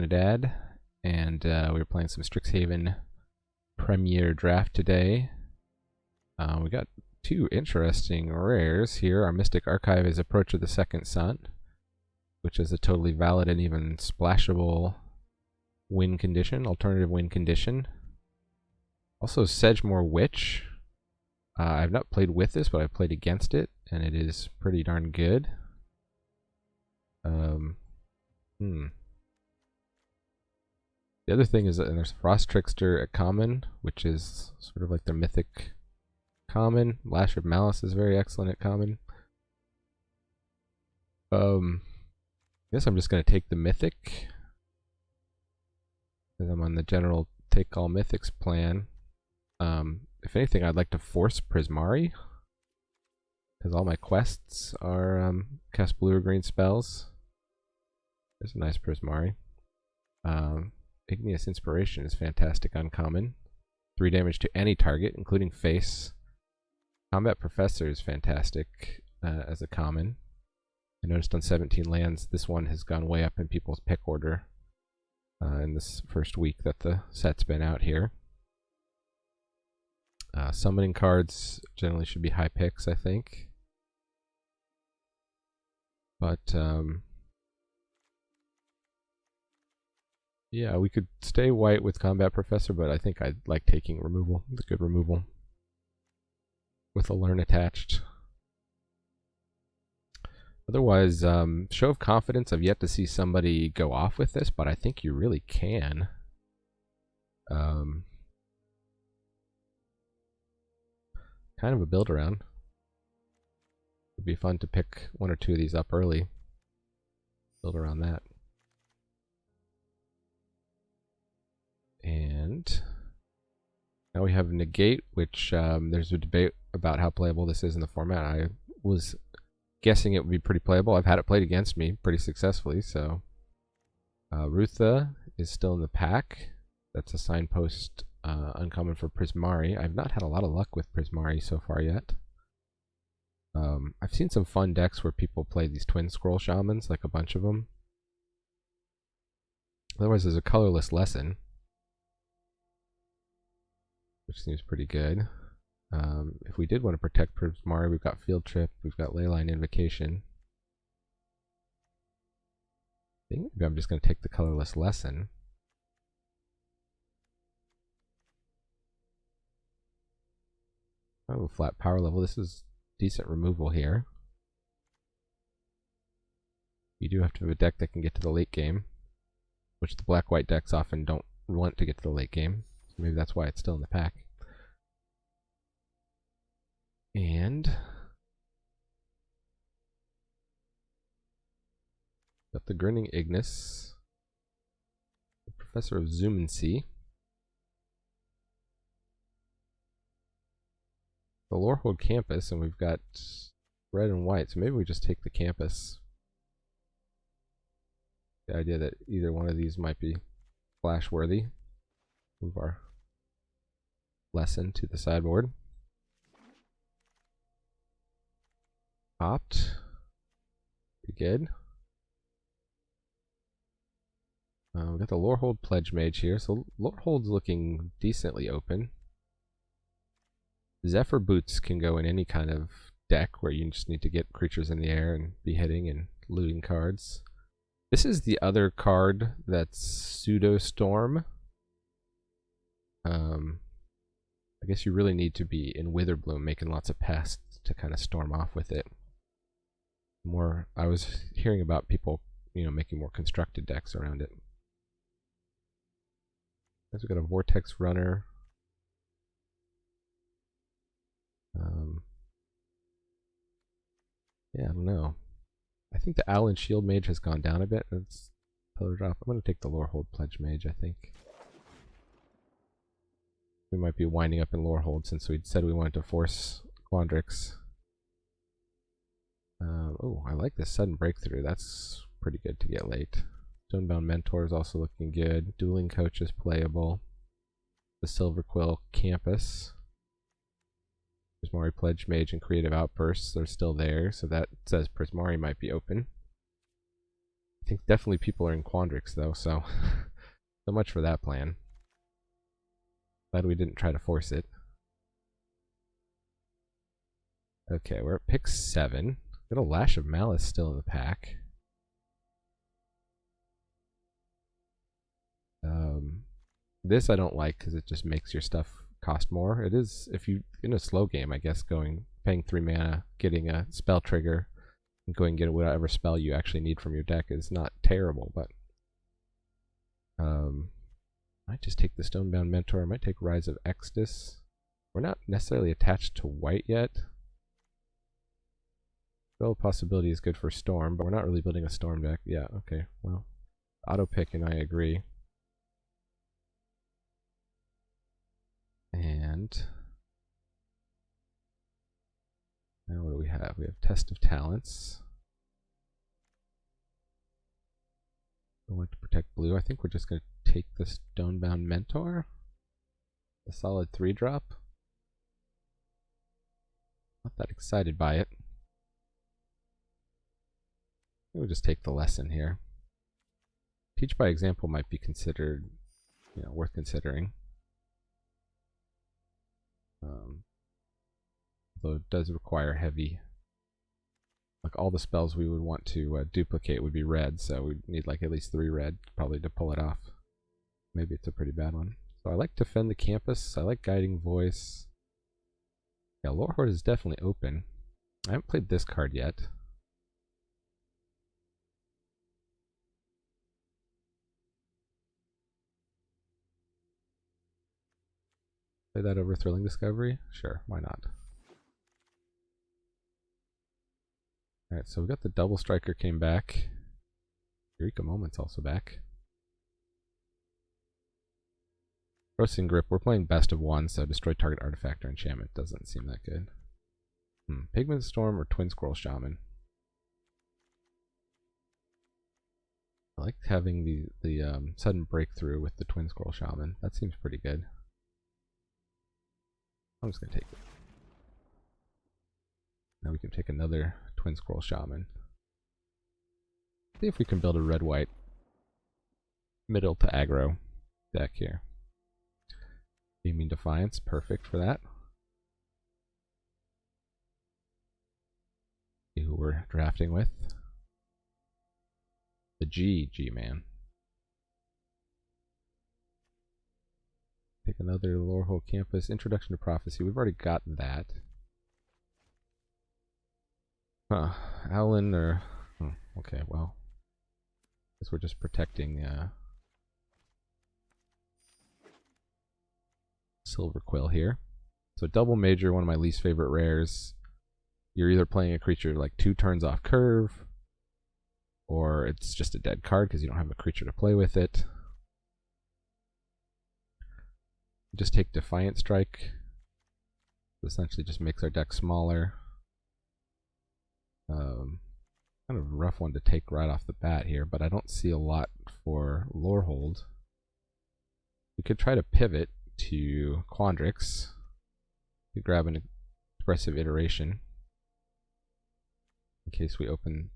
Trinidad, and we were playing some Strixhaven Premier Draft today. We got two interesting rares here. Our Mystic Archive is Approach of the Second Sun, which is a totally valid and even splashable win condition, alternative win condition. Also Sedgemoor Witch. I've not played with this, but I've played against it, and it is pretty darn good. The other thing is that there's Frost Trickster at common, which is sort of like the mythic common. Lash of Malice is very excellent at common. I guess I'm just going to take the mythic, because I'm on the general take all mythics plan. If anything, I'd like to force Prismari, because all my quests are cast blue or green spells. There's a nice Prismari. Igneous Inspiration is fantastic on common. 3 damage to any target, including face. Combat Professor is fantastic as a common. I noticed on 17 lands, this one has gone way up in people's pick order in this first week that the set's been out here. Summoning cards generally should be high picks, I think. But, yeah, we could stay white with Combat Professor, but I think I'd like taking removal, the good removal, with a learn attached. Otherwise, Show of Confidence, I've yet to see somebody go off with this, but I think you really can. Kind of a build around. Would be fun to pick 1 or 2 of these up early. Build around that. And now we have Negate, which there's a debate about how playable this is in the format. I was guessing it would be pretty playable. I've had it played against me pretty successfully, so Rutha is still in the pack. That's a signpost uncommon for Prismari. I've not had a lot of luck with Prismari so far yet. I've seen some fun decks where people play these Twinscroll Shamans, like a bunch of them. Otherwise, there's a colorless lesson, which seems pretty good. If we did want to protect Prismari, we've got Field Trip, we've got Leyline Invocation. I think maybe I'm just going to take the colorless lesson. I have a flat power level. This is decent removal here. You do have to have a deck that can get to the late game, which the black-white decks often don't want to get to the late game. So maybe that's why it's still in the pack. And got the Grinning Ignis, the Professor of Zoomancy, the Lorehold Campus, and we've got red and white, so maybe we just take the Campus. The idea that either one of these might be flash worthy. Move our lesson to the sideboard. Popped. Pretty good. We got the Lorehold Pledge Mage here, so Lorehold's looking decently open. Zephyr Boots can go in any kind of deck where you just need to get creatures in the air and be hitting and looting cards. This is the other card that's Pseudo Storm. I guess you really need to be in Witherbloom making lots of pests to kind of storm off with it. I was hearing about people, making more constructed decks around it. We've got a Vortex Runner. Yeah, I don't know. I think the Allen Shield Mage has gone down a bit. It's pillar drop. I'm going to take the Lorehold Pledge Mage, I think. We might be winding up in Lorehold since we said we wanted to force Quandrix. Oh, I like this Sudden Breakthrough. That's pretty good to get late. Stonebound Mentor is also looking good. Dueling Coach is playable. The Silver Quill Campus. Prismari Pledge Mage and Creative Outbursts are still there, so that says Prismari might be open. I think definitely people are in Quandrix though, so so much for that plan. Glad we didn't try to force it. Okay, we're at pick 7. Got a Lash of Malice still in the pack. This I don't like because it just makes your stuff cost more. It is, if you in a slow game, I guess, paying 3 mana, getting a spell trigger, and going and get whatever spell you actually need from your deck is not terrible, but I might just take the Stonebound Mentor. I might take Rise of Exodus. We're not necessarily attached to white yet. Spell Possibility is good for Storm, but we're not really building a Storm deck. Yeah, okay, well, auto pick and I agree. And now what do we have? We have Test of Talents. I want to protect blue. I think we're just going to take the Stonebound Mentor. A solid 3-drop. Not that excited by it. We'll just take the lesson here. Teach by example might be considered, worth considering. Though it does require heavy. Like all the spells we would want to duplicate would be red, so we'd need like at least 3 red probably to pull it off. Maybe it's a pretty bad one. So I like Defend the Campus. I like Guiding Voice. Yeah, Lorehold is definitely open. I haven't played this card yet. Play that over Thrilling Discovery? Sure, why not? Alright, so we got the Double Striker came back. Eureka Moment's also back. Roasting Grip, we're playing best of 1, so destroy target artifact or enchantment doesn't seem that good. Pigment Storm or Twinscroll Shaman? I like having the sudden breakthrough with the Twinscroll Shaman. That seems pretty good. I'm just going to take it. Now we can take another Twinscroll Shaman. See if we can build a red-white middle to aggro deck here. Beaming Defiance, perfect for that. See who we're drafting with. The G-Man. Take another Lorehold Campus. Introduction to Prophecy. We've already got that. Huh. Owlin or... okay, well. I guess we're just protecting Silver Quill here. So double major, one of my least favorite rares. You're either playing a creature like 2 turns off curve, or it's just a dead card because you don't have a creature to play with it. Just take Defiant Strike. Essentially just makes our deck smaller. Kind of a rough one to take right off the bat here, but I don't see a lot for Lorehold. We could try to pivot to Quandrix. We grab an Expressive Iteration in case we open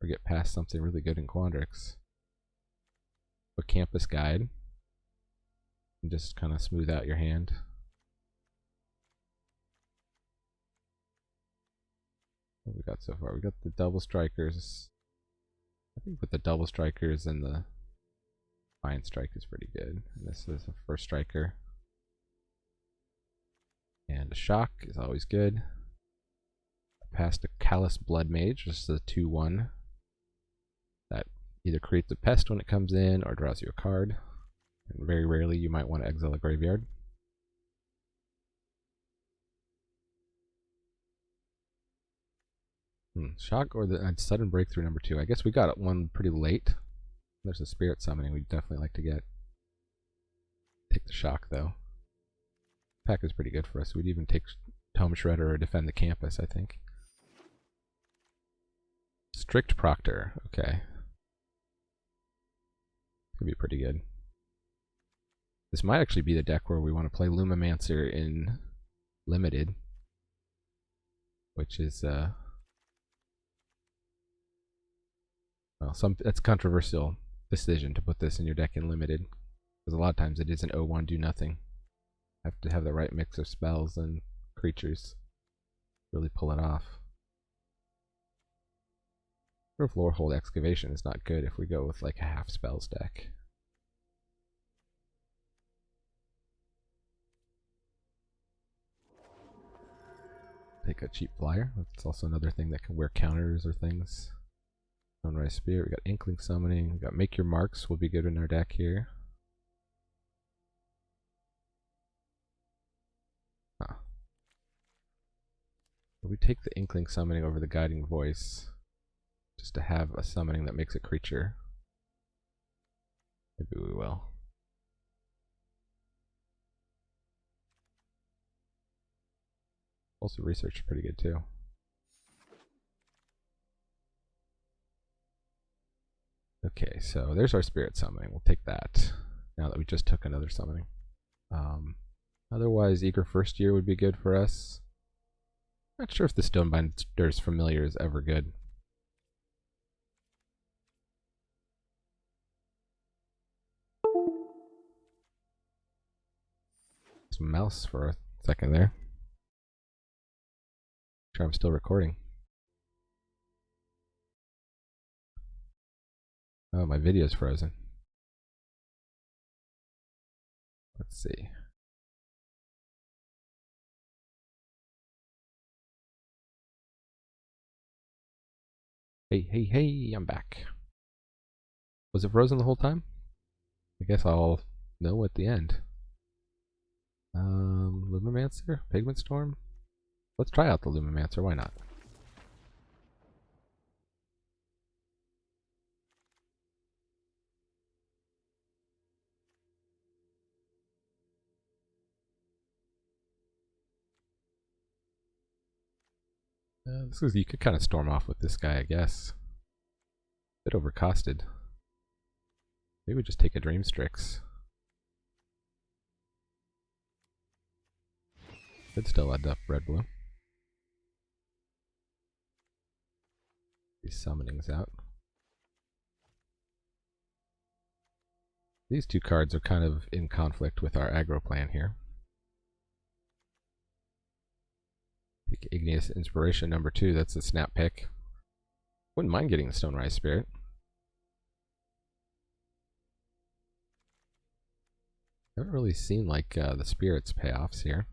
or get past something really good in Quandrix. A Campus Guide. And just kind of smooth out your hand. What we got so far? We got the Double Strikers. I think with the Double Strikers and the Fine Strike is pretty good. And this is a first striker. And a Shock is always good. Past a Callous Blood Mage, just a 2/1 that either creates a pest when it comes in or draws you a card. And very rarely you might want to exile a graveyard. Shock or the Sudden Breakthrough number 2. I guess we got one pretty late. There's a Spirit Summoning we'd definitely like to get. Take the Shock though. Pack is pretty good for us. We'd even take Tome Shredder or Defend the Campus, I think. Strict Proctor. Okay. Could be pretty good. This might actually be the deck where we want to play Lumimancer in Limited, which is Well, that's a controversial decision to put this in your deck in limited, because a lot of times it is an 0/1 do nothing. Have to have the right mix of spells and creatures to really pull it off. Or if Lorehold Excavation is not good if we go with like a half spells deck. Take a cheap flyer. That's also another thing that can wear counters or things. Sunrise Spirit. We got Inkling Summoning. We got Make Your Marks will be good in our deck here. Huh. We take the Inkling Summoning over the Guiding Voice just to have a summoning that makes a creature. Maybe we will. Also, research is pretty good too. Okay, so there's our Spirit Summoning. We'll take that now that we just took another summoning. Otherwise, Eager First Year would be good for us. Not sure if the Stonebinder's Familiar is ever good. Some mouse for a second there. Sure, I'm still recording. Oh, my video's frozen. Let's see. Hey, I'm back. Was it frozen the whole time? I guess I'll know at the end. Lumimancer? Pigment Storm? Let's try out the Lumimancer, why not? You could kind of storm off with this guy, I guess. Bit overcosted. Maybe we just take a Dream Strix. Could still end up red-blue. These summonings out. These two cards are kind of in conflict with our aggro plan here. Take Igneous Inspiration number 2, that's a snap pick. Wouldn't mind getting the Stonerise Spirit. Haven't really seen like the spirits payoffs here.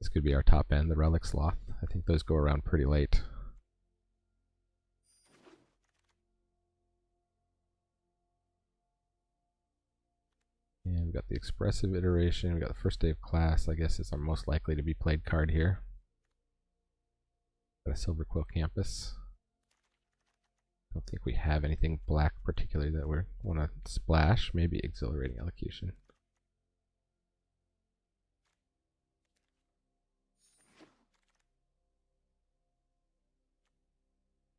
This could be our top end, the Relic Sloth. I think those go around pretty late. And we've got the Expressive Iteration, we've got the First Day of Class, I guess is our most likely to be played card here. Got a Silver Quill Campus. I don't think we have anything black particularly that we want to splash. Maybe Exhilarating Elocution.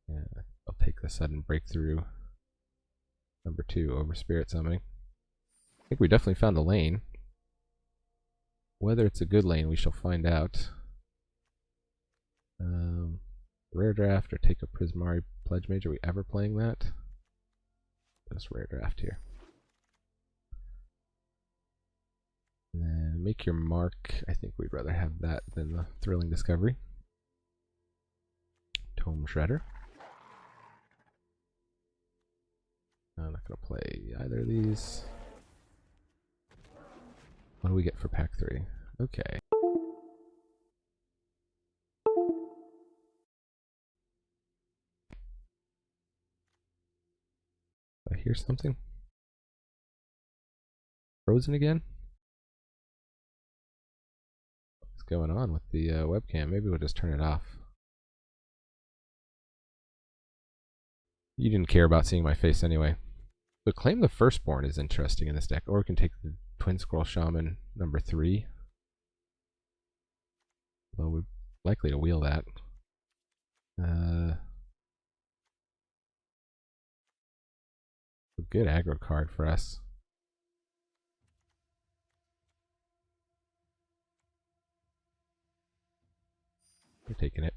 Yeah, I'll take the Sudden Breakthrough number 2 over Spirit Summoning. I think we definitely found a lane. Whether it's a good lane, we shall find out. Rare draft or take a Prismari Pledge Mage. Are we ever playing that? Just rare draft here. And then Make Your Mark. I think we'd rather have that than the Thrilling Discovery. Tome Shredder. I'm not going to play either of these. What do we get for pack 3? Okay. I hear something? Frozen again? What's going on with the webcam? Maybe we'll just turn it off. You didn't care about seeing my face anyway. But Claim the Firstborn is interesting in this deck. Or we can take the Twinscroll Shaman number 3. Though we're likely to wheel that. A good aggro card for us. We're taking it.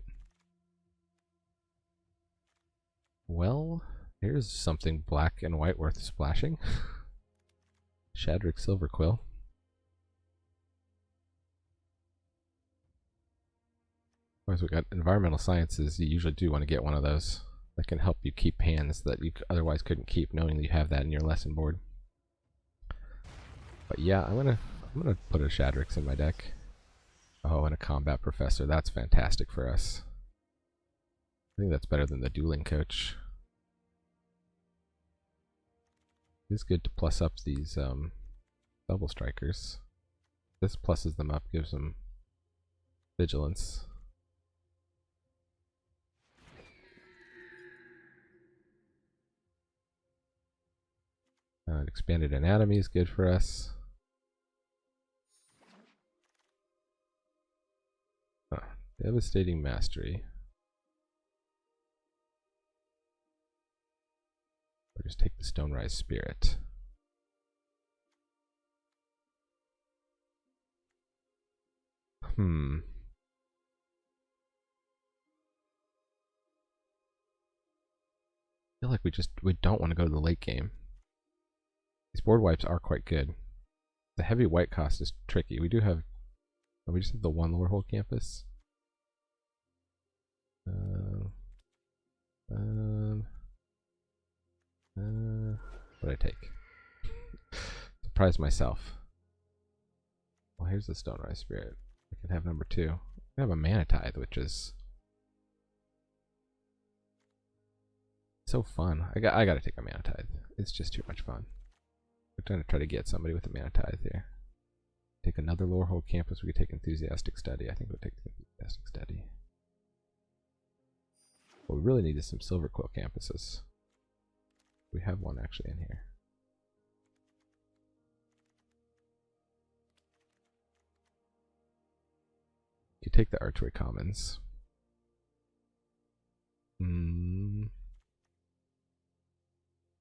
Here's something black and white worth splashing. Shadrick Silverquill. Of course, we got environmental sciences. You usually do want to get one of those that can help you keep hands that you otherwise couldn't keep, knowing that you have that in your lesson board. But yeah, I'm gonna put a Shadrix in my deck. Oh, and a combat professor. That's fantastic for us. I think that's better than the dueling coach. It's good to plus up these double strikers. This pluses them up, gives them vigilance. Expanded anatomy is good for us. Devastating mastery. Or just take the Stonerise Spirit. I feel like we don't want to go to the late game. These board wipes are quite good. The heavy white cost is tricky. We do have, we just have the one Lorehold campus. What did I take? Surprised myself. Well, here's the Stonerise Spirit. I can have number 2. I have a Mana Tithe, which is so fun. I gotta take a Mana Tithe. It's just too much fun. We're trying to try to get somebody with a Mana Tithe here. Take another Lorehold campus. We could take Enthusiastic Study. I think we'll take Enthusiastic Study. What we really need is some Silverquill campuses. We have one actually in here. You take the Archway Commons.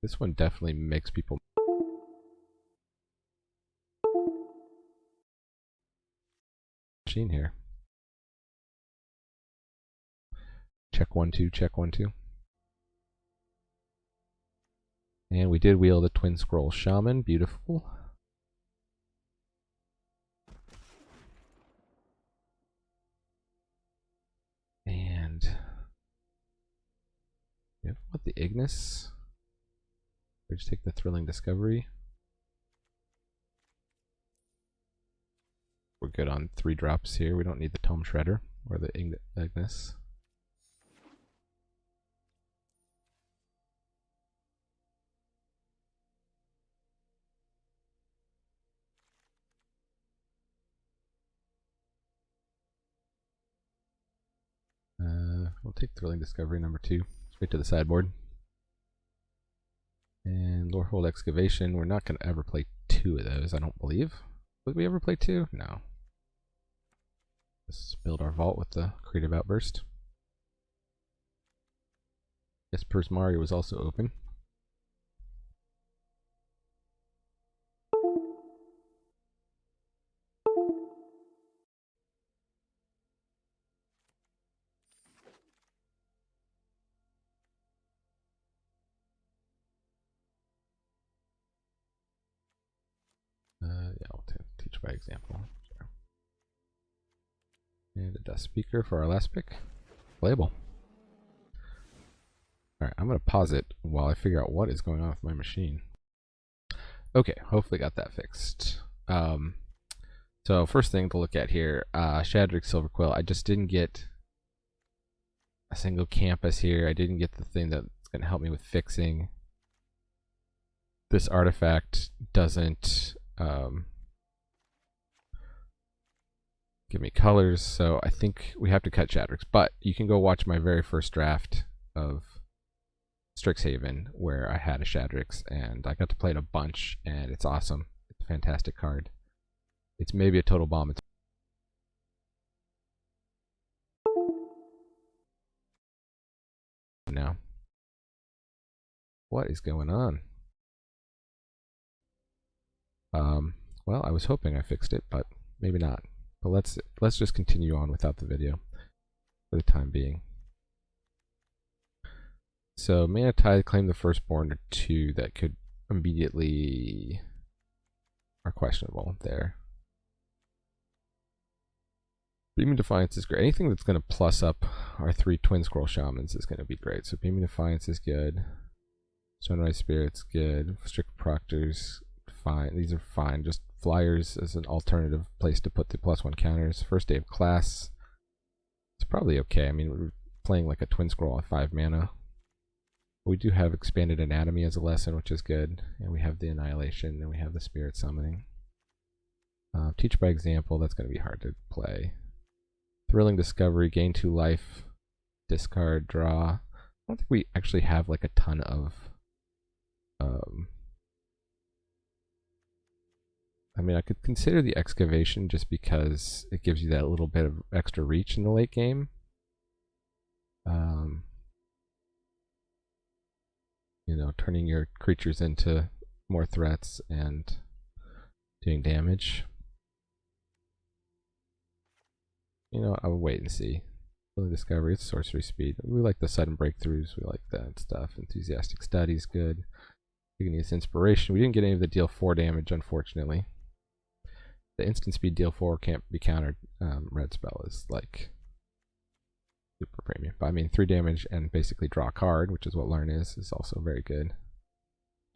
This one definitely makes people machine here. Check 1 2, check 1 2. And we did wield a Twinscroll Shaman, beautiful. And we have what, the Ignis? We just take the Thrilling Discovery. We're good on 3 drops here. We don't need the Tome Shredder or the Ignis. We'll take Thrilling Discovery number 2 straight to the sideboard. And Lorehold Excavation. We're not going to ever play 2 of those, I don't believe. Would we ever play 2? No. Let's build our vault with the Creative Outburst. Yes, Mario was also open. Yeah, I'll teach by example. Sure. And a Dust Speaker for our last pick. Playable. Alright, I'm going to pause it while I figure out what is going on with my machine. Okay, hopefully got that fixed. So first thing to look at here, Shadrick Silverquill. I just didn't get a single campus here. I didn't get the thing that's going to help me with fixing. This artifact doesn't give me colors, so I think we have to cut Shadrix. But you can go watch my very first draft of Strixhaven where I had a Shadrix and I got to play it a bunch and it's awesome. It's a fantastic card. It's maybe a total bomb. It's now. What is going on? Well, I was hoping I fixed it, but maybe not. But let's just continue on without the video for the time being. So Mana Tithe, Claim the Firstborn are two that could immediately are questionable there. Beaming Defiance is great. Anything that's going to plus up our 3 Twinscroll Shamans is going to be great. So Beaming Defiance is good. Sunrise Spirit's good. Strict Proctors, fine. These are fine. Just Flyers as an alternative place to put the +1 counters. First Day of Class, it's probably okay. I mean, we're playing like a Twinscroll at 5 mana. We do have Expanded Anatomy as a lesson, which is good. And we have the Annihilation, and we have the Spirit Summoning. Teach by Example, that's going to be hard to play. Thrilling Discovery, gain 2 life, discard, draw. I don't think we actually have like a ton of I mean, I could consider the Excavation just because it gives you that little bit of extra reach in the late game. You know, turning your creatures into more threats and doing damage. You know, I will wait and see. Thrilling Discovery, it's sorcery speed. We like the sudden breakthroughs, we like that stuff. Enthusiastic Study's good. You can use Inspiration. We didn't get any of the deal 4 damage, unfortunately. The instant speed deal 4 can't be countered. Red spell is like super premium. But I mean, 3 damage and basically draw a card, which is what Learn is also very good.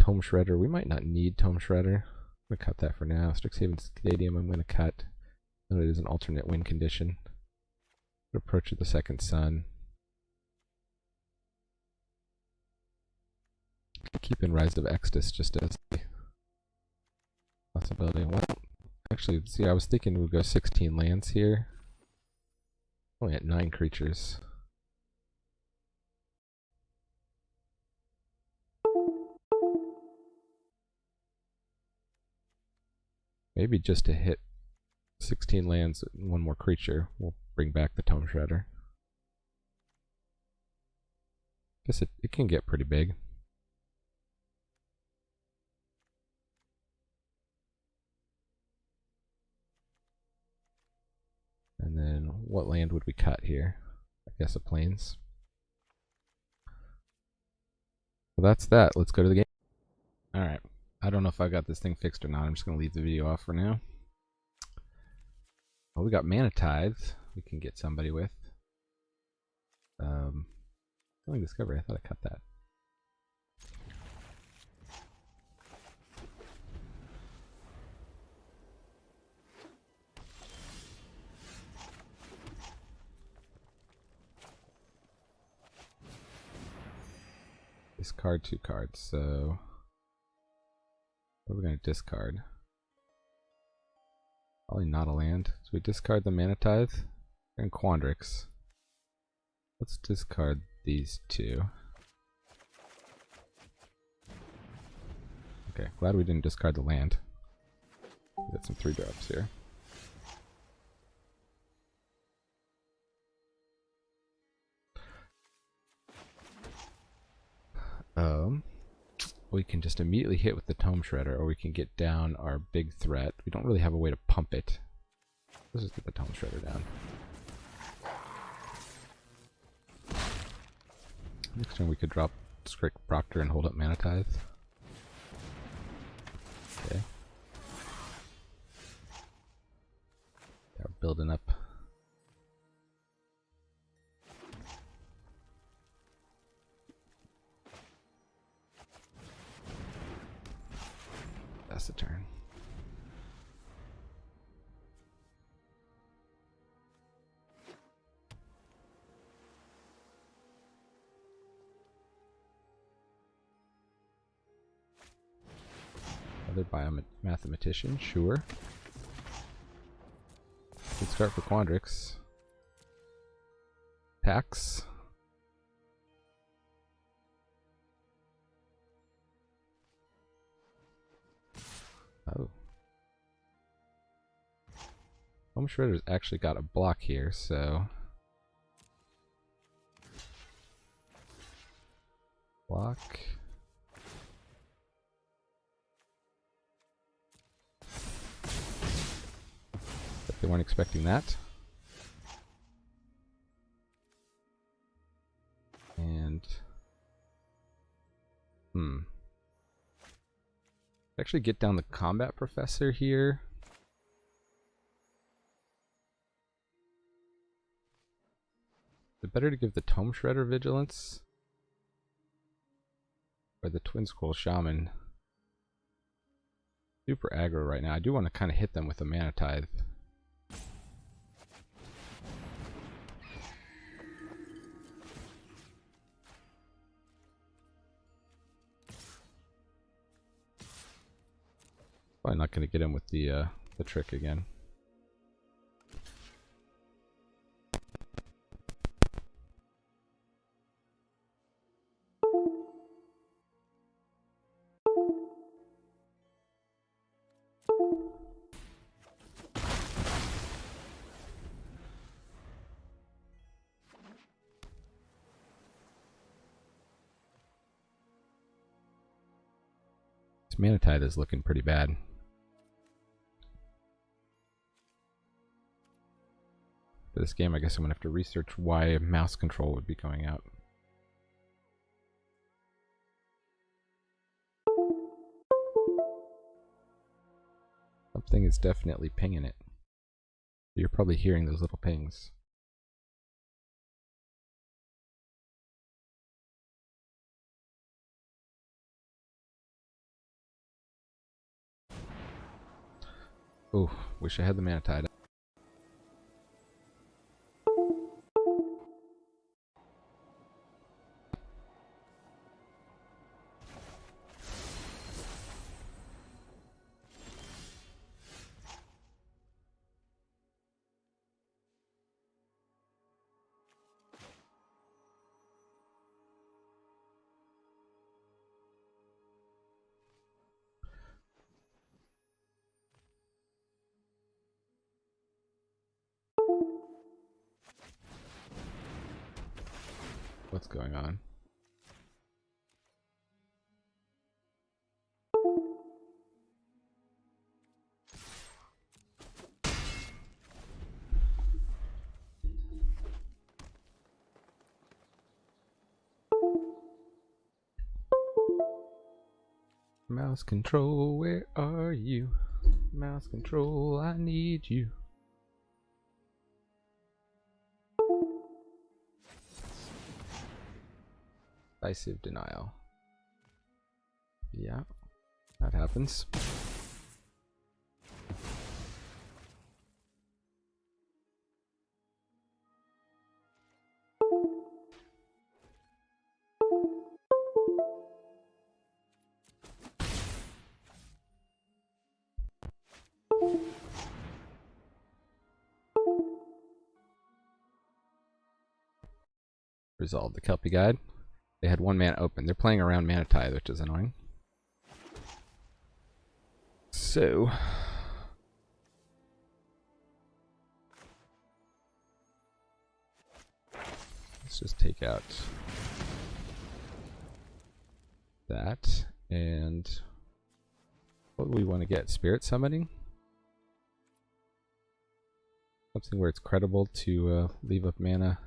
Tome Shredder, we might not need Tome Shredder. I'm going to cut that for now. Strixhaven Stadium, I'm going to cut. It is an alternate win condition. Approach of the Second Sun. Keep in Rise of Exodus just as a possibility. Well, actually, see, I was thinking we'd go 16 lands here. Only at 9 creatures. Maybe just to hit 16 lands and 1 more creature, we'll bring back the Tome Shredder. Guess it can get pretty big. And then what land would we cut here? I guess a Plains. Well, that's that. Let's go to the game. Alright. I don't know if I got this thing fixed or not. I'm just going to leave the video off for now. Well, we got Mana Tithe we can get somebody with. Thrilling Discovery, I thought I cut that. Discard 2 cards, so what are we going to discard? Probably not a land. So we discard the Mana Tithe and Quandrix. Let's discard these 2. Okay, glad we didn't discard the land. We got some 3-drops here. We can just immediately hit with the Tome Shredder, or we can get down our big threat. We don't really have a way to pump it. Let's just get the Tome Shredder down. Next turn we could drop Strict Proctor and hold up Mana Tithe. Okay. Yeah, we're building up. That's the turn. Other biomathematician, sure. Good start for Quandrix. Tax. Oh. Tome Shredder's actually got a block here, so block. But they weren't expecting that. And Actually get down the Combat Professor here. Is it better to give the Tome Shredder Vigilance? Or the Twinscroll Shaman? Super aggro right now. I do want to kind of hit them with a Mana Tithe. Probably not going to get him with the trick again. This Mana Tithe is looking pretty bad. For this game, I guess I'm going to have to research why mouse control would be going out. Something is definitely pinging it. You're probably hearing those little pings. Ooh, wish I had the Mana Tithe. What's going on? Mouse control, where are you? Mouse control, I need you. Decisive denial. Yeah, that happens. Resolve the Kelpie Guide. They had one mana open. They're playing around Mana Tithe, which is annoying. So let's just take out that. And what do we want to get? Spirit Summoning? Something where it's credible to leave up mana.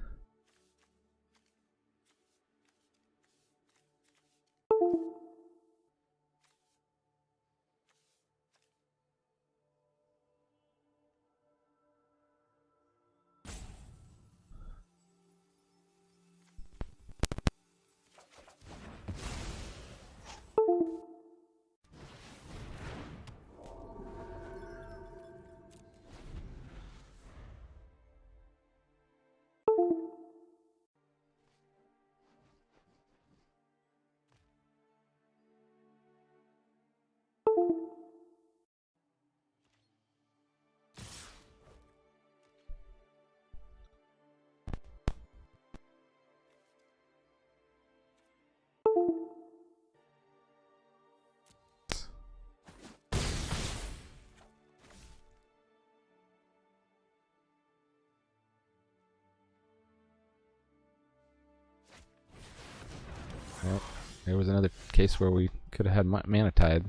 Well, there was another case where we could have had Mana Tithe.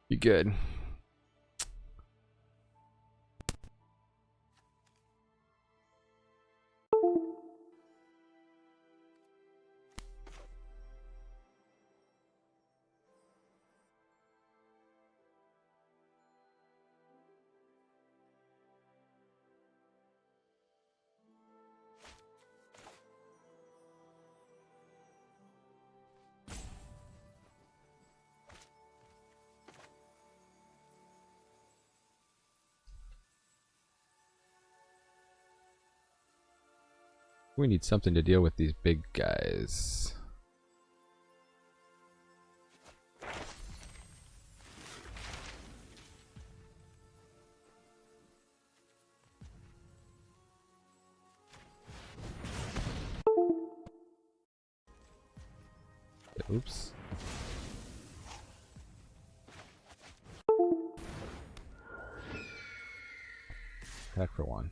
Be good. We need something to deal with these big guys. Oops. Attack for 1.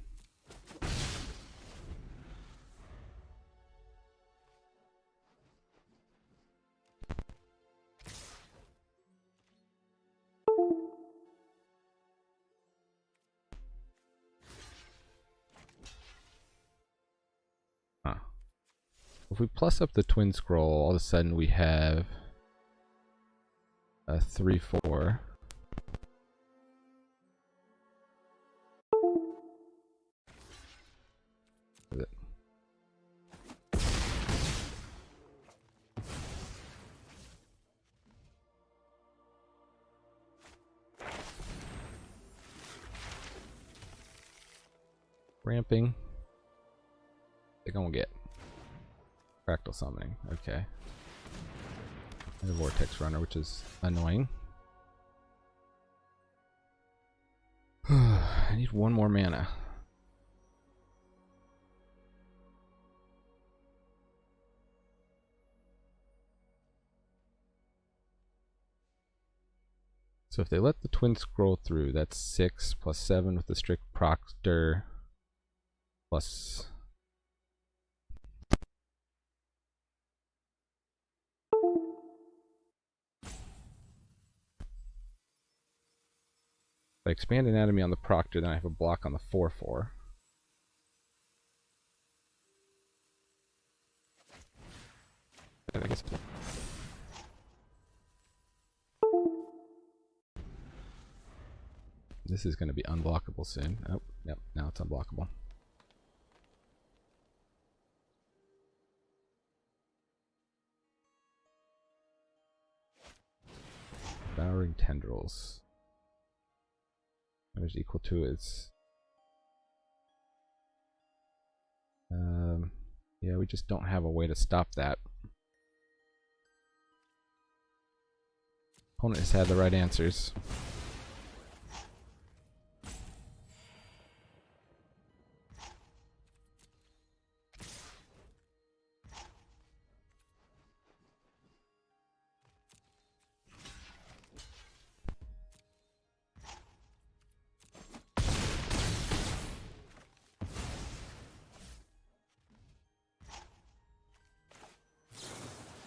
Huh. If we plus up the twin scroll, all of a sudden we have a 3/4. Ramping. They're gonna get fractal summoning. Okay. And a vortex runner, which is annoying. I need 1 more mana. So if they let the twin scroll through, that's 6 plus 7 with the strict proctor plus. If I expand anatomy on the proctor, then I have a block on the 4/4. I guess. This is going to be unblockable soon. Oh, yep, now it's unblockable. Devouring tendrils. Damage equal to its. Yeah, we just don't have a way to stop that. Opponent has had the right answers.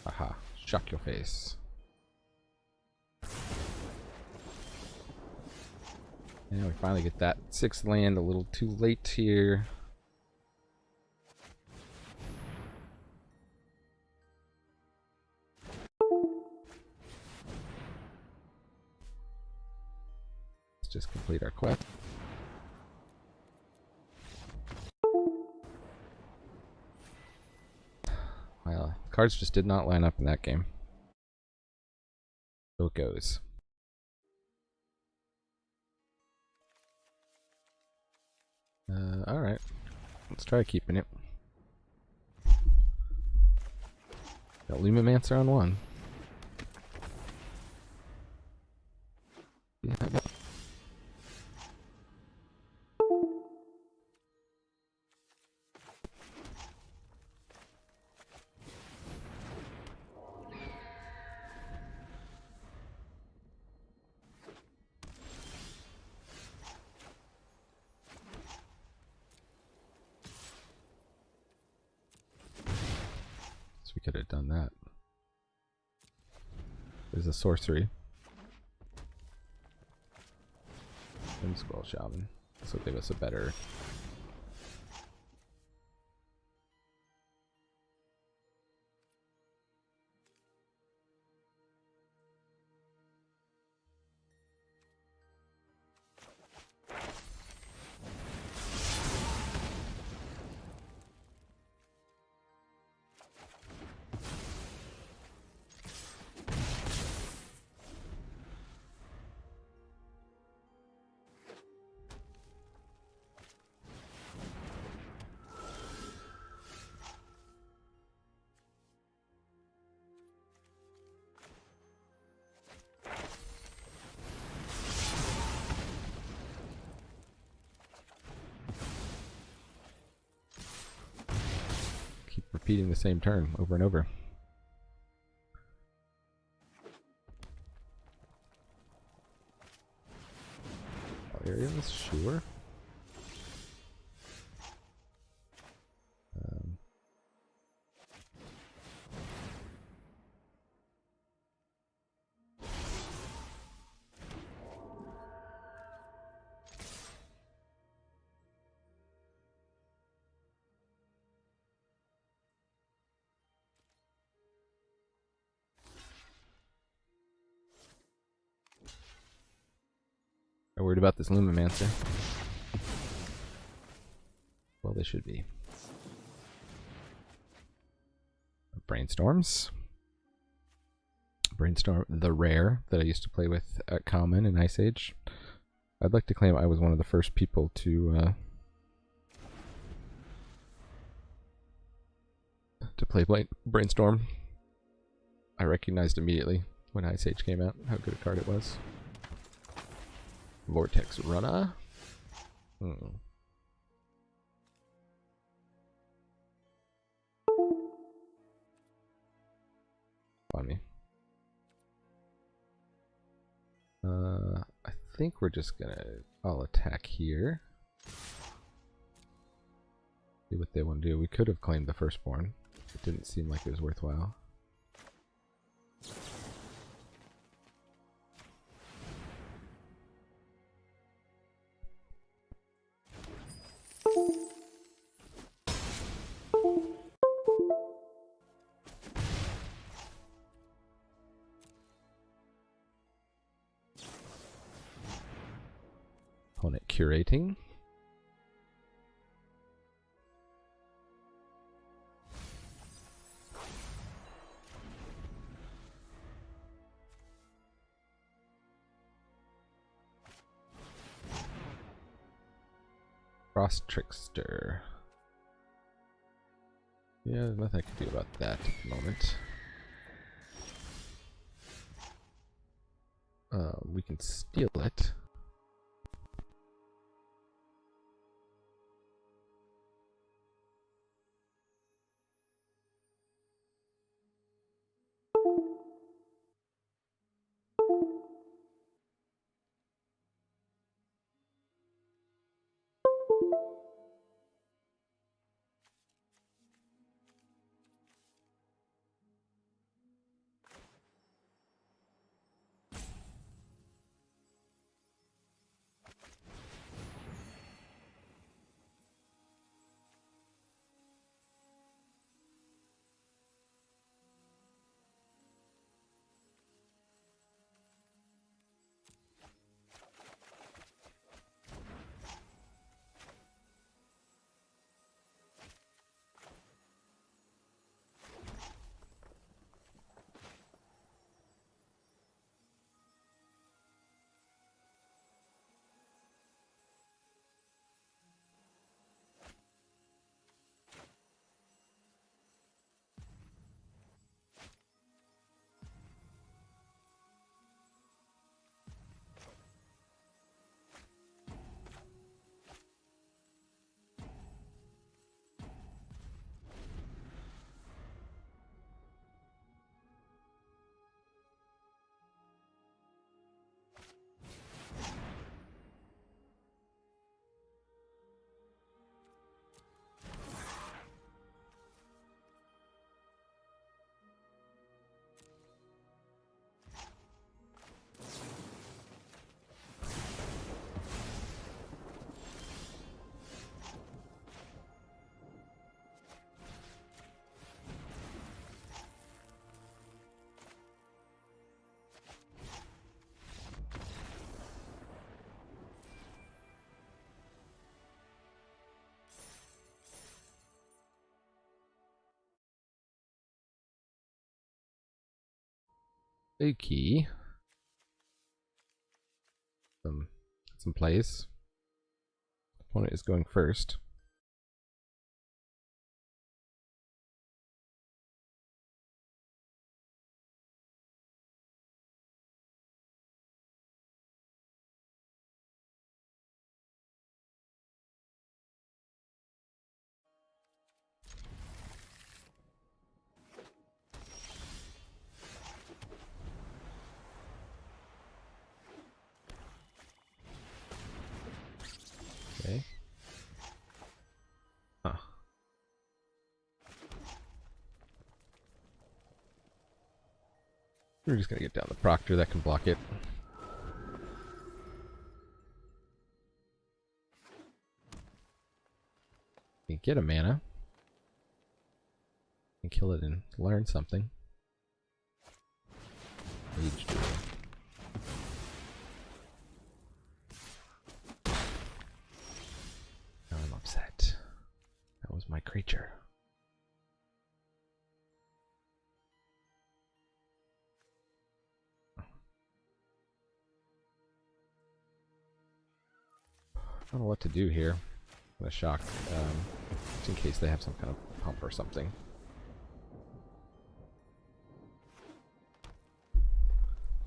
Aha, shock your face. And we finally get that 6th land, a little too late here. Let's just complete our quest. Well, cards just did not line up in that game. So it goes. Alright. Let's try keeping it. Got Lumimancer on 1. Yeah, we could have done that. There's a sorcery. Twinscroll Shaman. This will give us a better. repeating the same turn over and over. Areas, sure. I'm worried about this Lumimancer. Well, they should be. Brainstorms. Brainstorm, the rare that I used to play with at Common in Ice Age. I'd like to claim I was one of the first people to play Brainstorm. I recognized immediately when Ice Age came out how good a card it was. Vortex Runner. On me. I think we're just gonna all attack here. See what they want to do. We could have claimed the firstborn. It didn't seem like it was worthwhile. Opponent curating. Cross Trickster. Yeah, there's nothing I can do about that at the moment. We can steal it. A key. Some plays. Opponent is going first. We're just gonna get down the Proctor that can block it. You can get a mana. You can kill it and learn something. Age Duel. Now I'm upset. That was my creature. I don't know what to do here. I'm gonna shock, just in case they have some kind of pump or something.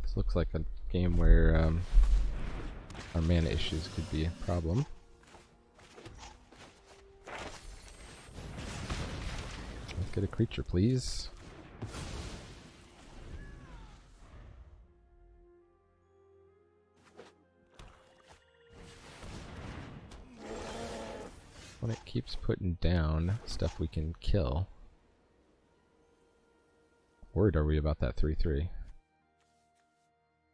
This looks like a game where our mana issues could be a problem. Let's get a creature, please. When it keeps putting down stuff we can kill. Worried are we about that 3/3?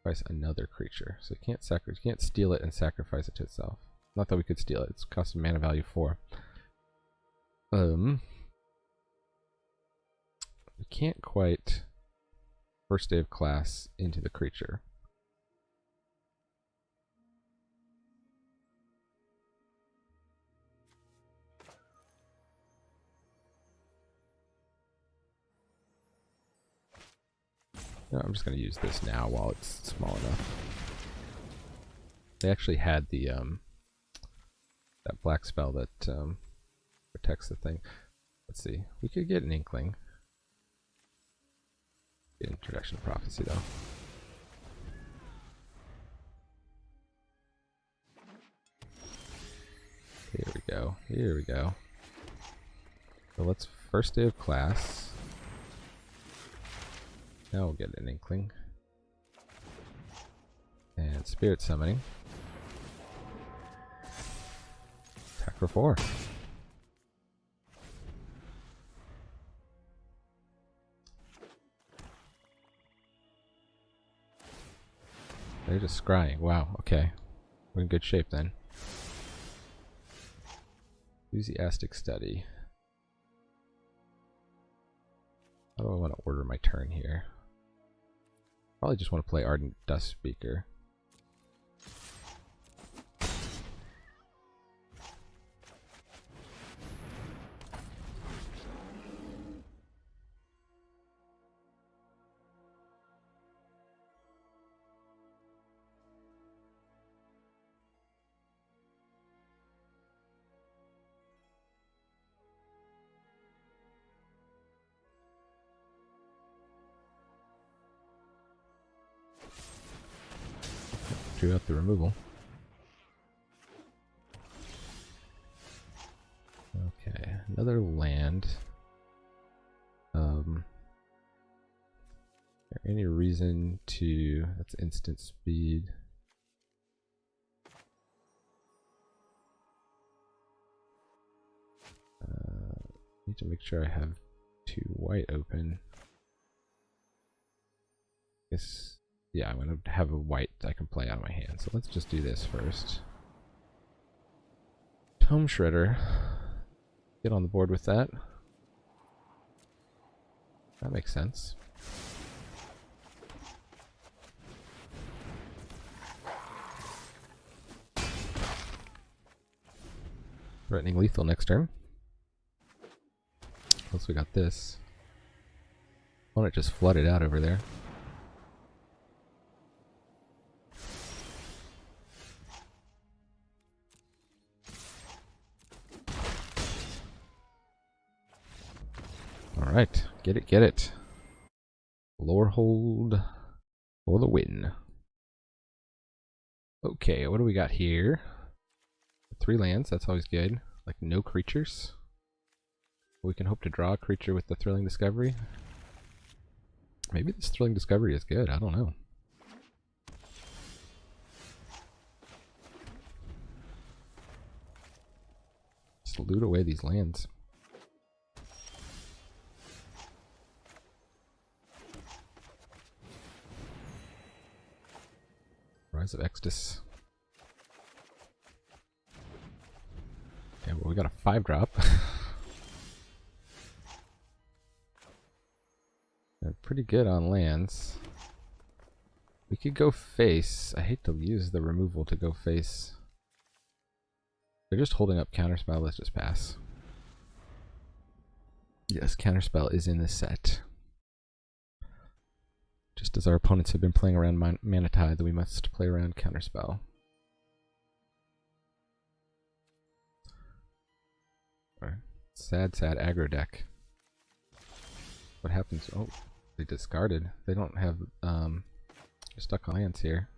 Sacrifice another creature. So you can't steal it and sacrifice it to itself. Not that we could steal it, it's cost mana value 4. We can't quite first day of class into the creature. No, I'm just going to use this now while it's small enough. They actually had the that black spell that protects the thing. Let's see. We could get an Inkling. Get Introduction to Prophecy though. Here we go. Here we go. So let's first day of class. Now we'll get an Inkling. And Spirit Summoning. Attack for 4. They're just scrying. Wow, okay. We're in good shape then. Enthusiastic Study. How do I want to order my turn here? Probably just want to play Ardent Dust Speaker. Drew out the removal. Okay, another land. Is there any reason to... That's instant speed. Need to make sure I have 2 white open. Guess... Yeah, I'm going to have a white I can play out of my hand. So let's just do this first. Tome Shredder. Get on the board with that. That makes sense. Threatening lethal next turn. Once we got this. Opponent just flooded out over there. Alright, get it, get it. Lorehold for the win. Okay, what do we got here? 3 lands, that's always good. Like no creatures. We can hope to draw a creature with the Thrilling Discovery. Maybe this Thrilling Discovery is good, I don't know. Just loot away these lands. Rise of Exodus. Okay, well, we got a 5-drop. They're pretty good on lands. We could go face. I hate to use the removal to go face. They're just holding up counterspell. Let's just pass. Yes, counterspell is in this set. Just as our opponents have been playing around Mana Tithe, we must play around counterspell. Sad, sad aggro deck. What happens? Oh, they discarded. They don't have, they're stuck on lands here.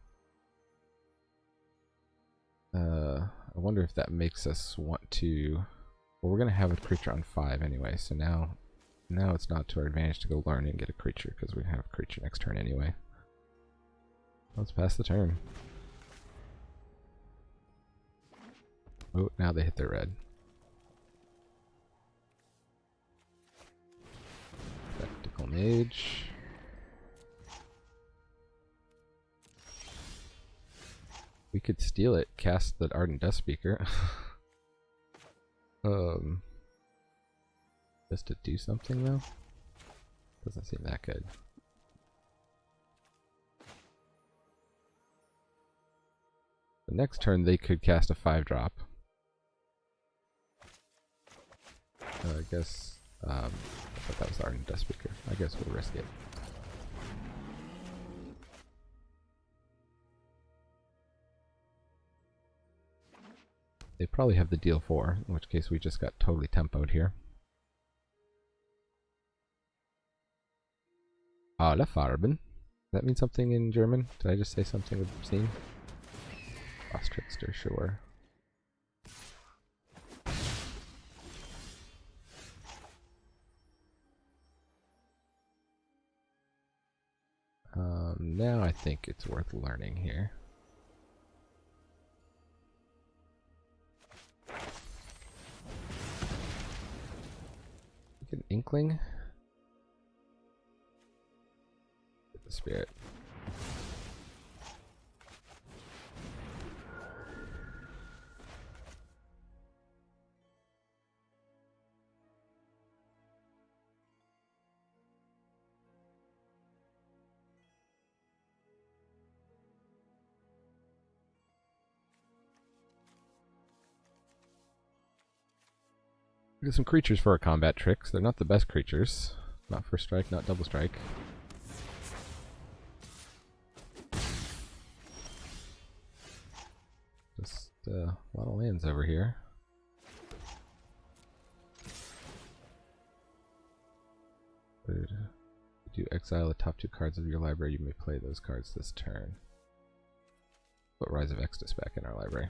I wonder if that makes us want to... Well, we're going to have a creature on 5 anyway, so now it's not to our advantage to go learn and get a creature, because we have a creature next turn anyway. Let's pass the turn. Oh, now they hit their red. Spectacle Mage. We could steal it, cast the Ardent Death Speaker. Just to do something though? Doesn't seem that good. The next turn they could cast a 5-drop. I guess, I thought that was the Ardent Death Speaker. I guess we'll risk it. They probably have the deal 4, in which case we just got totally tempoed here. Alle Farben. Does that mean something in German? Did I just say something obscene? Lost Trickster, sure. Now I think it's worth learning here. Get an Inkling. Get the Spirit. We got some creatures for our combat tricks. They're not the best creatures. Not first strike, not double strike. Just a lot of lands over here. If you do exile the top 2 cards of your library, you may play those cards this turn. Put Rise of Exodus back in our library.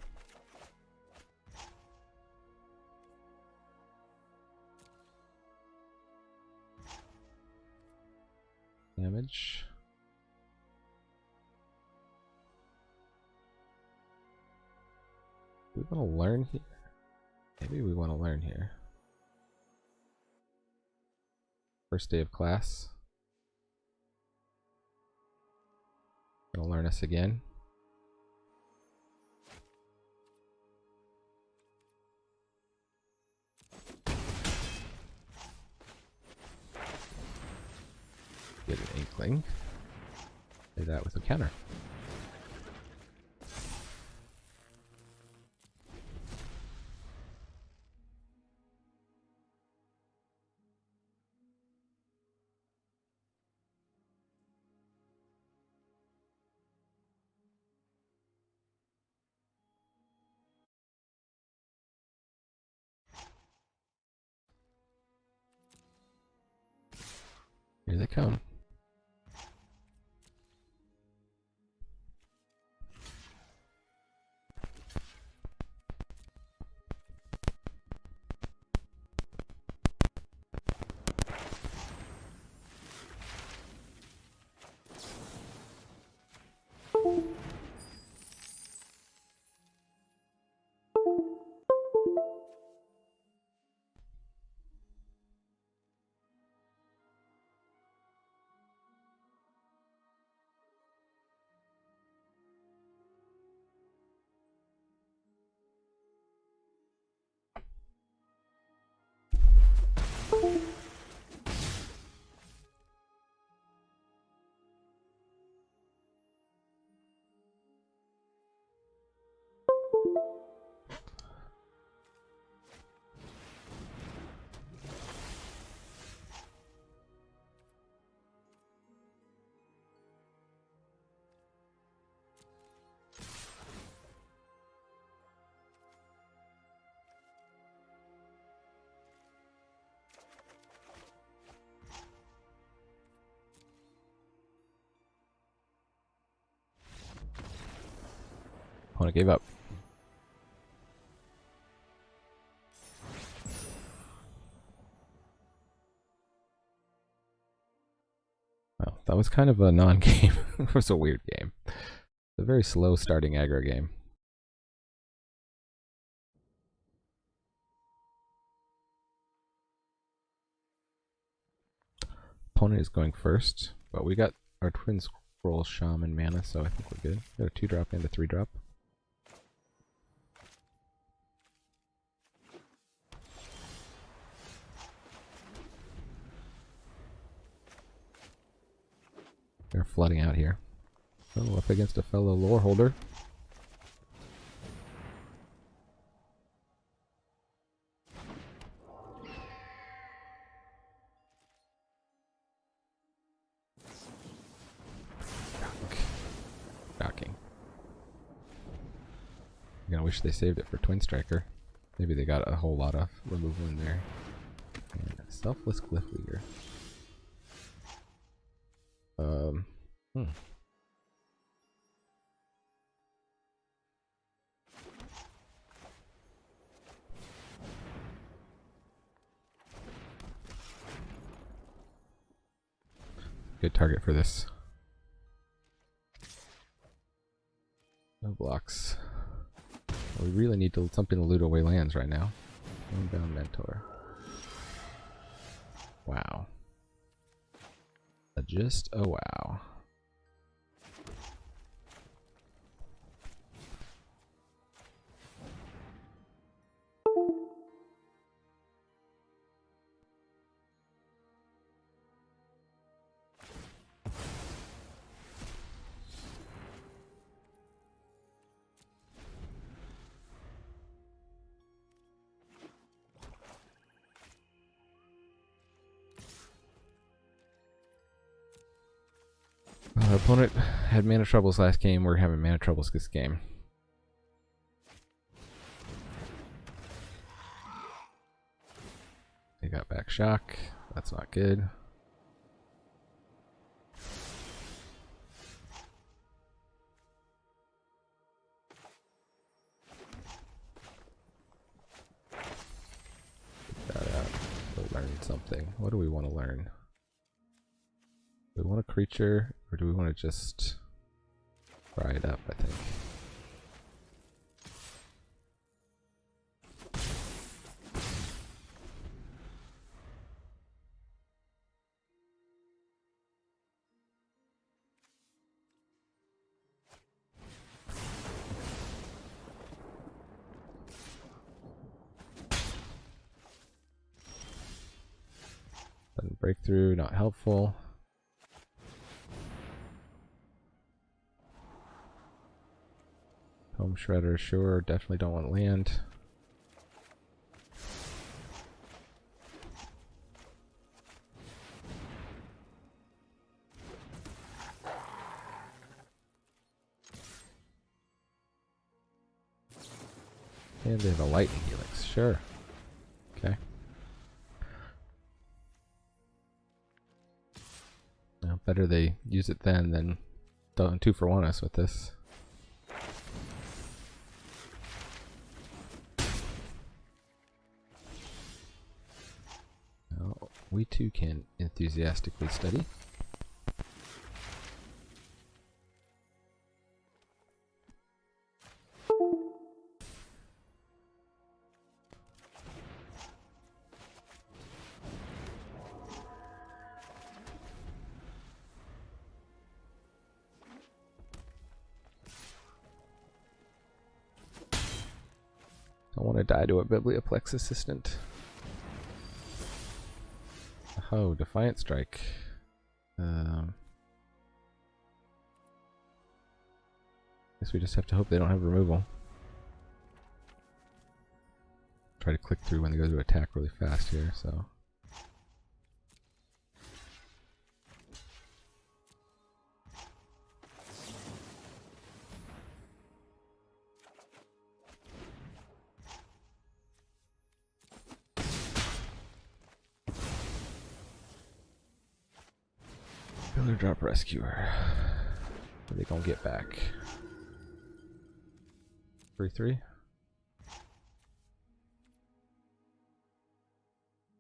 Damage. Do we want to learn here? Maybe we want to learn here. First day of class. Gonna learn us again. Get an Inkling. Play that with a counter. Here they come. Opponent gave up. Well, that was kind of a non-game. It was a weird game. It's a very slow starting aggro game. Opponent is going first, but we got our Twinscroll Shaman mana, so I think we're good. We got a 2-drop and a 3-drop. They're flooding out here. Oh, up against a fellow Loreholder. Shocking. I'm gonna wish they saved it for Twin Striker. Maybe they got a whole lot of removal in there. And a Selfless Glyph Leader. Good target for this. No blocks. Well, we really need something to loot away lands right now. Homebound Mentor. Wow. Just a wow. Our opponent had mana troubles last game. We're having mana troubles this game. They got back shock. That's not good. Get that out. We'll learn something. What do we want to learn? Do we want a creature, or do we want to just fry it up, I think? Sudden breakthrough, not helpful. Home Shredder, sure, definitely don't want land. And they have a lightning helix, sure. Okay. Well, better they use it then than don't 2-for-1 us with this. We too can enthusiastically study. I want to die to a Biblioplex Assistant. Oh, Defiant Strike. Guess we just have to hope they don't have removal. Try to click through when they go to attack really fast here, so. Pillar Drop Rescuer. What are they gonna get back? 3/3.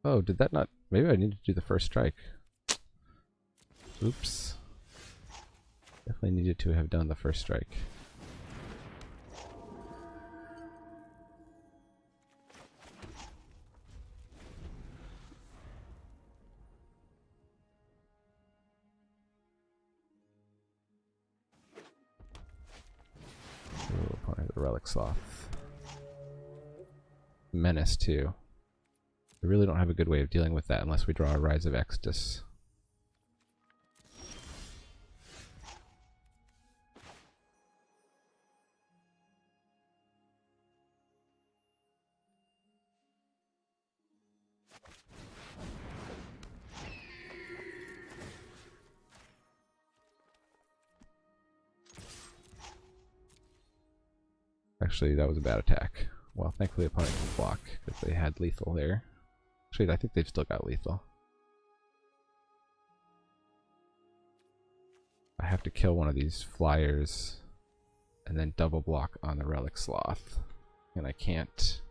Oh, did that not? Maybe I need to do the first strike. Oops. Definitely needed to have done the first strike. Ooh, opponent the Relic Sloth. Menace too. We really don't have a good way of dealing with that unless we draw a Rise of Exodus. Actually, that was a bad attack. Well, thankfully opponent can block because they had lethal there. Actually, I think they've still got lethal. I have to kill one of these flyers and then double block on the Relic Sloth. And I can't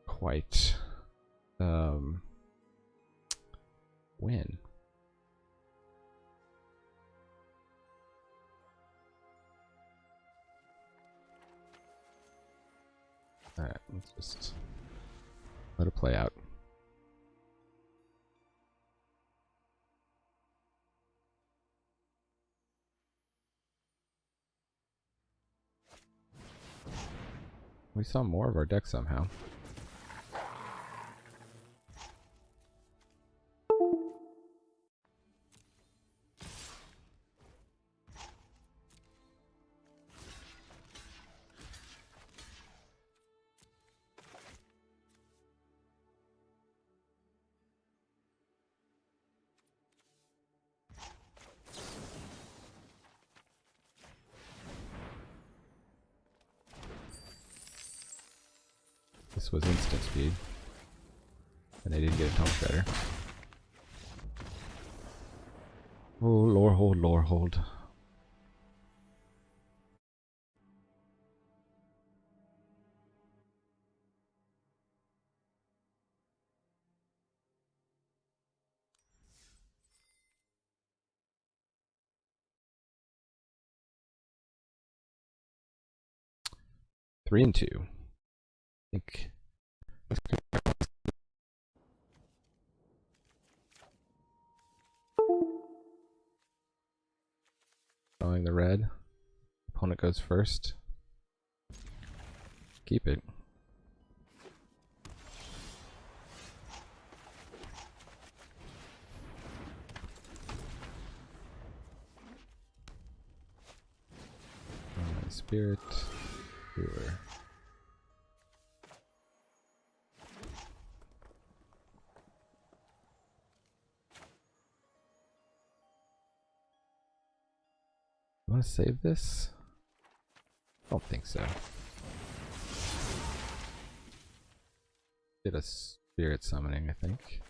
quite win. Alright, let's just let it play out. We saw more of our deck somehow. This was instant speed. And I didn't get a Tome Shredder. Oh, Lorehold, Lorehold. Three and two. I think. Drawing the red. Opponent goes first. Keep it. Spirit. Healer. You want to save this? I don't think so. Did a spirit summoning, I think.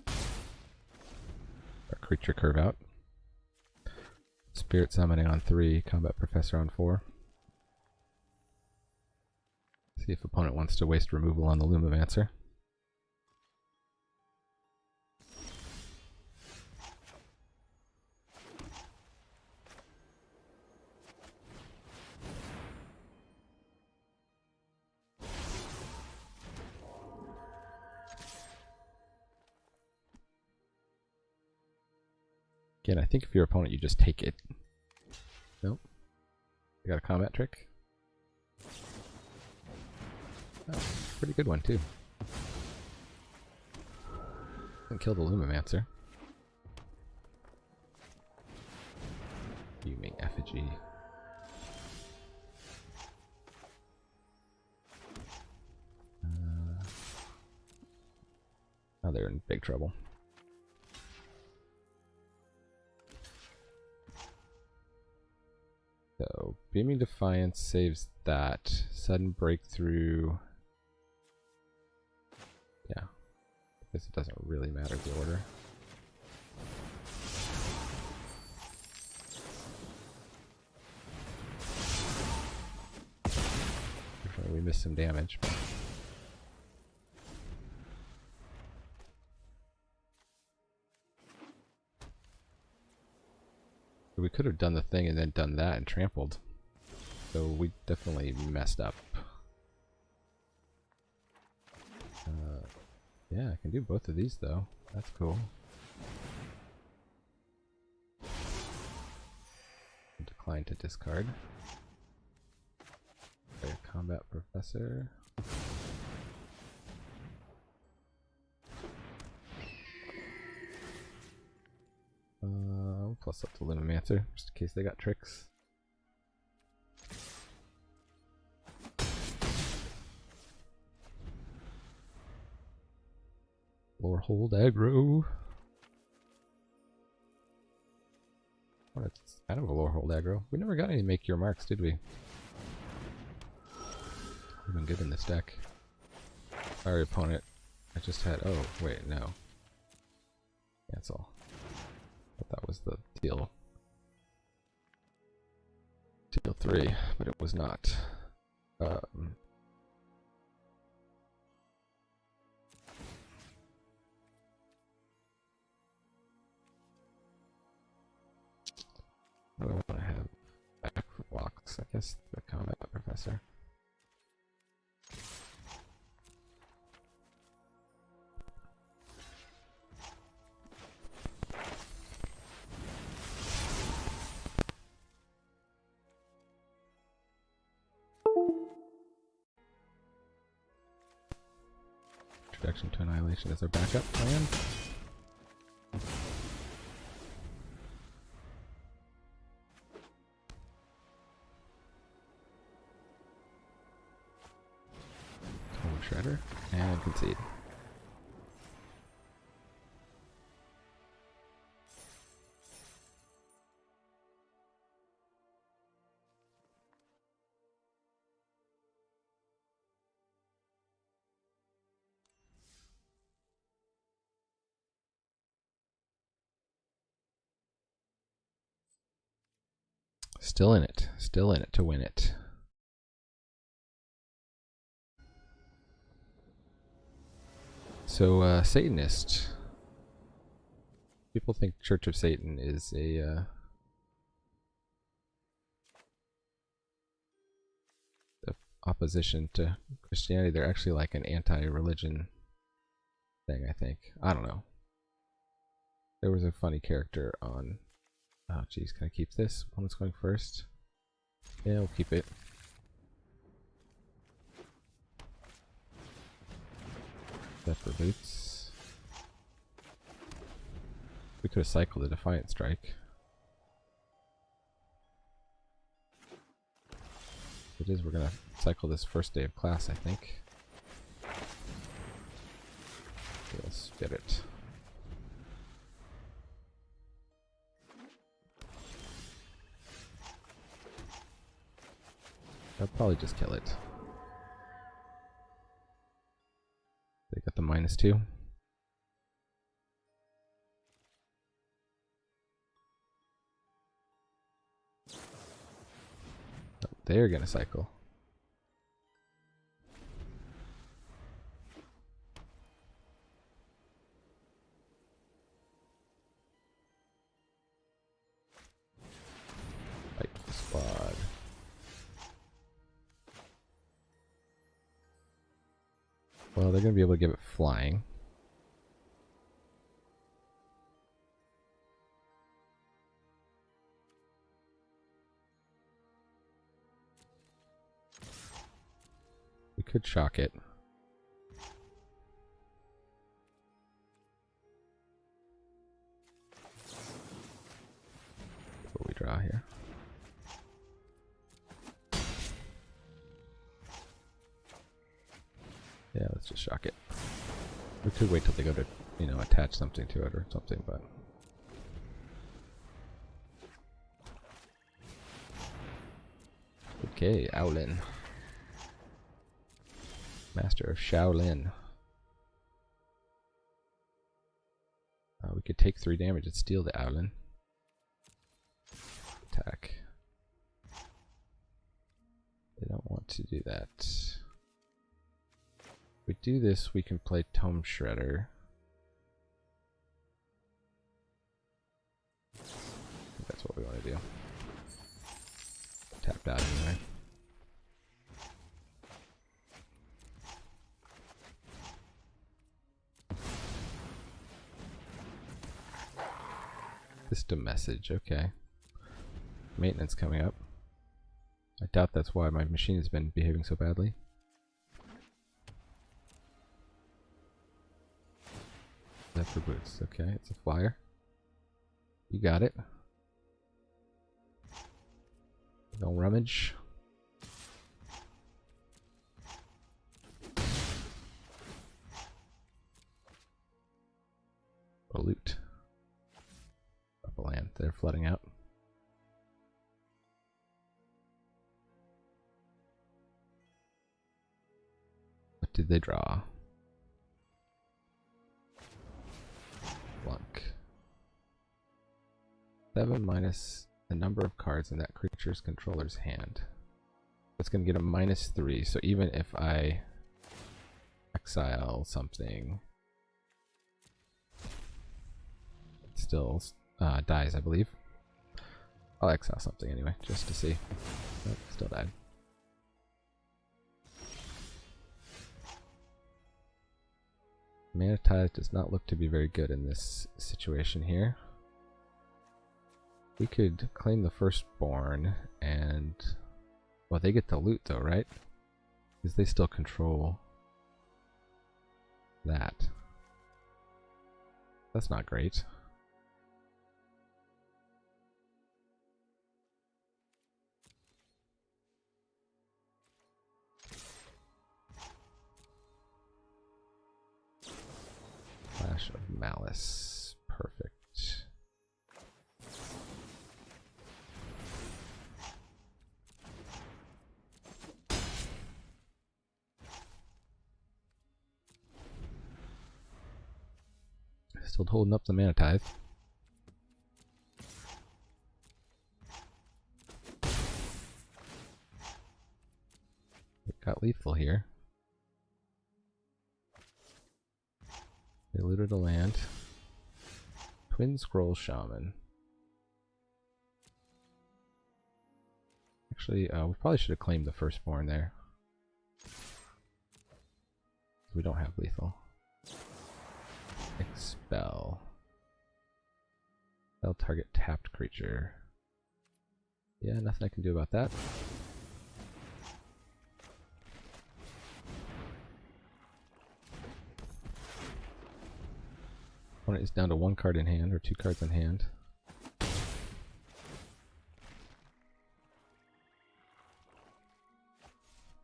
Our creature curve out. Spirit summoning on 3, combat professor on 4. See if opponent wants to waste removal on the Lumomancer. Again, I think if you're opponent, you just take it. Nope. I got a combat trick. Oh, pretty good one, too. Didn't kill the Lumomancer. Fuming effigy. Now they're in big trouble. So, Beaming Defiance saves that. Sudden Breakthrough. Yeah. I guess it doesn't really matter the order. So we missed some damage. We could have done the thing and then done that and trampled. So we definitely messed up. Yeah, I can do both of these though. That's cool. Decline to discard. Okay, combat professor. Plus up to Limamancer, just in case they got tricks. Lorehold aggro. Oh, it's kind of a Lorehold aggro. We never got any make your marks, did we? We've been good in this deck. Sorry, opponent. I just had. Oh, wait, no. Cancel. But that was the deal. Deal 3, but it was not. What do I want to have back for blocks? I guess the combat professor. Introduction to Annihilation is our backup plan. Shredder and concede. Still in it to win it. So, Satanist. People think Church of Satan is a opposition to Christianity. They're actually like an anti-religion thing, I think. I don't know. There was a funny character on... Oh, geez, can I keep this? Opponent's going first. Yeah, we'll keep it. That for boots. We could have cycled a Defiant Strike. It is, we're gonna cycle this first day of class, I think. Let's get it. I'll probably just kill it. They got the -2. Oh, they're gonna cycle. Fight the squad. Well, they're gonna be able to give it flying. We could shock it. What we draw here. Yeah, let's just shock it. We could wait till they go to, you know, attach something to it or something, but... Okay, Owlin. Master of Shaolin. We could take 3 damage and steal the Owlin. Attack. They don't want to do that. we do this, we can play Tome Shredder. I think that's what we want to do. Tapped out anyway. System message, okay. Maintenance coming up. I doubt that's why my machine has been behaving so badly. That for boots, okay, it's a flyer. You got it. No rummage. Or loot. Up a land, they're flooding out. What did they draw? Flunk. 7 minus the number of cards in that creature's controller's hand. That's going to get a -3, so even if I exile something, it still dies, I believe. I'll exile something anyway, just to see. Nope, still died. Mana Tithe does not look to be very good in this situation here. We could claim the Firstborn and... well, they get the loot though, right? Because they still control that. That's not great. Flash of Malice. Perfect. Still holding up the Mana Tithe. It got lethal here. They looted a land. Twinscroll Shaman. Actually, we probably should have claimed the Firstborn there. We don't have lethal. Expel. They'll target tapped creature. Yeah, nothing I can do about that. Opponent is down to 1 card in hand, or 2 cards in hand.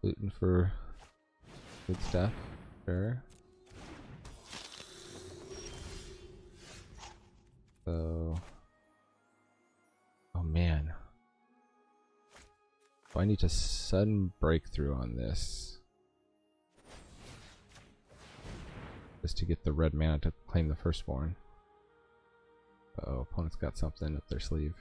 Looting for good stuff. Sure. So... oh man. So I need to sudden breakthrough on this. Just to get the red mana to claim the Firstborn. Uh-oh, opponent's got something up their sleeve.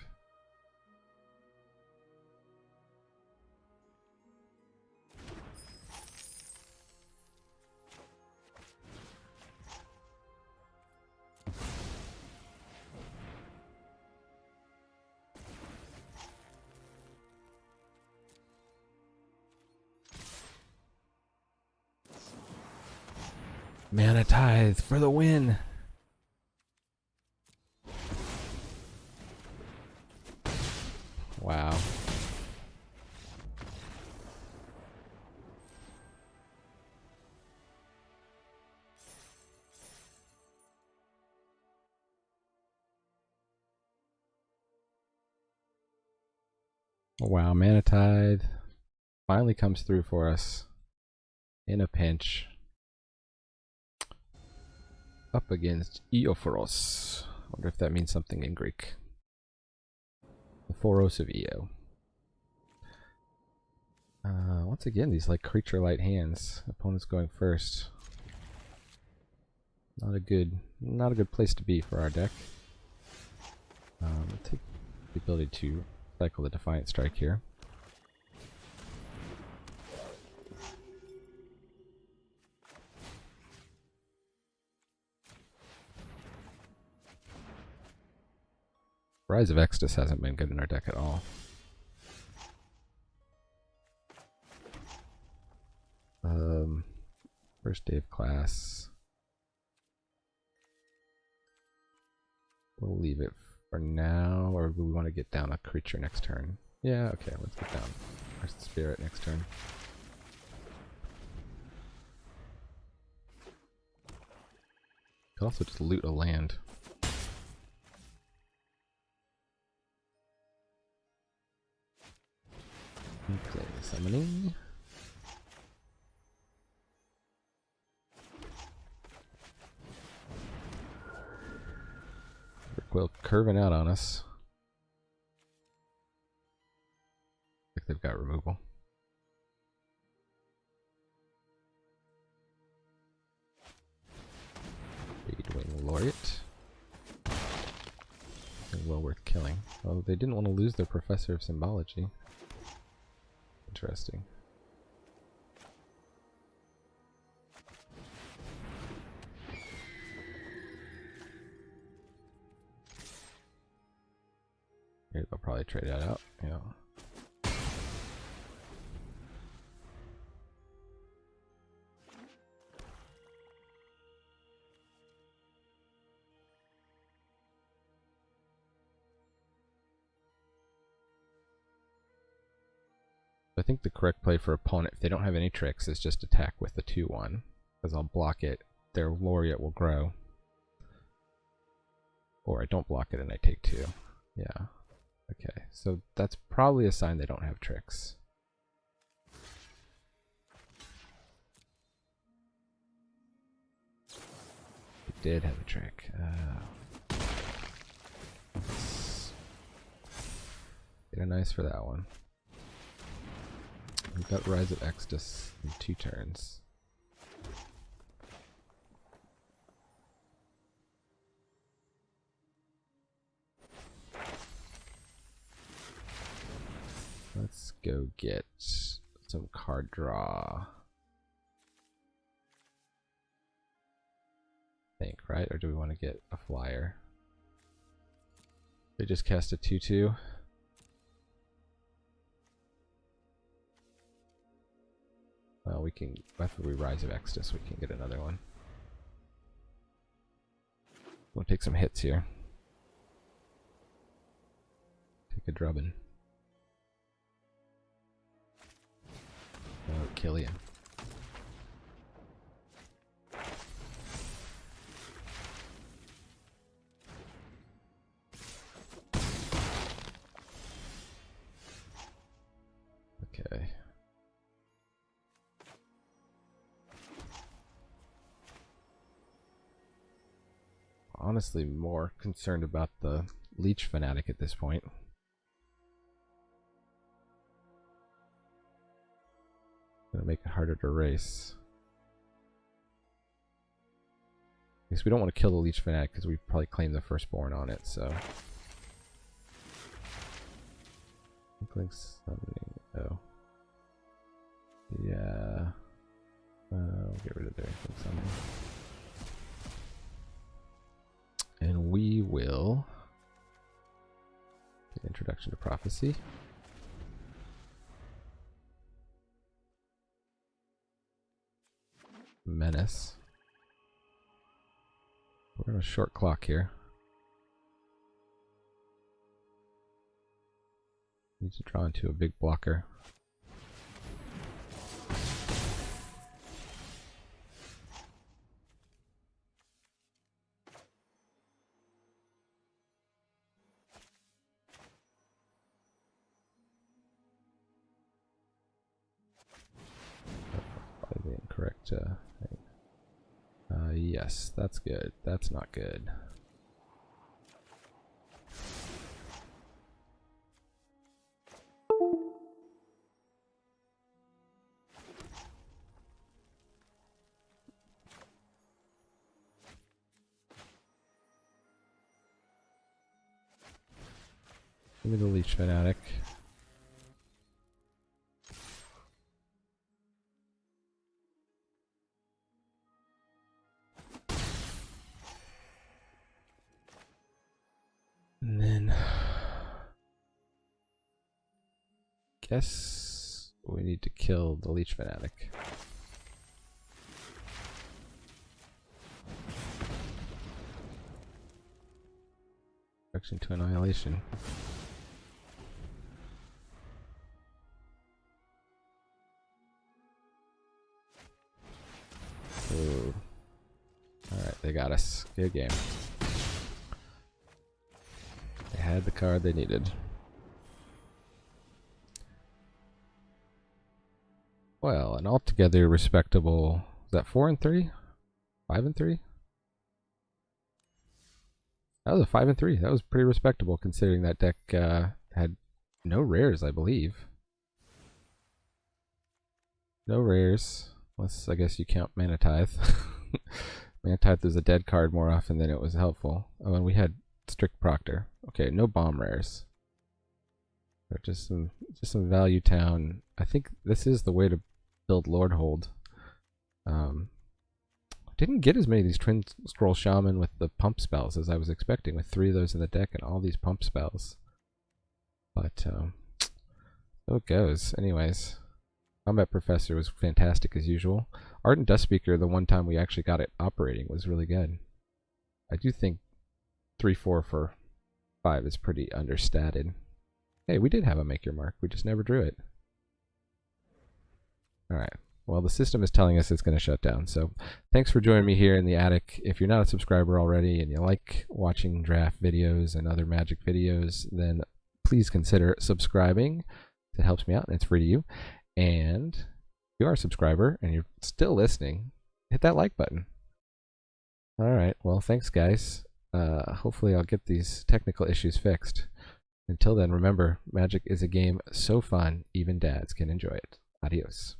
Mana Tithe for the win! Wow. Wow, Mana Tithe finally comes through for us in a pinch. Up against Eophoros. Wonder if that means something in Greek. The Phoros of Eo. Once again, these like creature light hands. Opponent's going first. Not a good place to be for our deck. Take the ability to cycle the Defiant Strike here. Rise of Exodus hasn't been good in our deck at all. First day of class. We'll leave it for now, or do we want to get down a creature next turn? Yeah, okay, let's get down our spirit next turn. Could also just loot a land. Okay, summoning. Quill curving out on us. Like they've got removal. Wing Laureate. Well worth killing. Oh, they didn't want to lose their Professor of Symbology. Interesting. Here, they'll probably trade that out. Yeah. I think the correct play for opponent, if they don't have any tricks, is just attack with the 2/1. Because I'll block it, their Laureate will grow. Or I don't block it and I take 2. Yeah. Okay, so that's probably a sign they don't have tricks. They did have a trick. Get a nice for that one. We've got Rise of Exodus in 2 turns. Let's go get some card draw. I think, right? Or do we want to get a flyer? They just cast a 2/2. Well, we can, after we Rise of Exodus, we can get another one. We'll take some hits here. Take a drubbing. Oh, Killian. Okay. Honestly, more concerned about the Leech Fanatic at this point. Gonna make it harder to race. I guess we don't want to kill the Leech Fanatic because we probably claim the Firstborn on it, so. Inkling Summoning. Oh. Yeah. We'll get rid of their Inkling Summoning. And we will get Introduction to Prophecy. Menace. We're on a short clock here. Need to draw into a big blocker. Probably the incorrect thing. Yes, that's good. That's not good. Give me the Leech Fanatic. And then guess we need to kill the Leech Fanatic. Reduction to Annihilation. Ooh. Alright, they got us. Good game. They had the card they needed. Well, an altogether respectable... Is that 4 and 3? 5 and 3? That was a 5 and 3. That was pretty respectable considering that deck had no rares, I believe. No rares. Unless, I guess, you count Mana Tithe. Mana Tithe was a dead card more often than it was helpful. Oh, and we had Strict Proctor. Okay, no bomb rares. But just some value town. I think this is the way to build Lorehold. Didn't get as many of these Twinscroll Shaman with the pump spells as I was expecting, with 3 of those in the deck and all these pump spells. But so it goes. Anyways, Combat Professor was fantastic as usual. Ardent Dustspeaker, the one time we actually got it operating, was really good. I do think 3-4 for 5 is pretty understated. Hey, we did have a Make Your Mark. We just never drew it. Alright. Well, the system is telling us it's going to shut down. So thanks for joining me here in the attic. If you're not a subscriber already and you like watching draft videos and other Magic videos, then please consider subscribing. It helps me out and it's free to you. And if you are a subscriber and you're still listening, hit that like button. Alright, well, thanks guys. Hopefully I'll get these technical issues fixed. Until then, remember, Magic is a game so fun, even dads can enjoy it. Adios.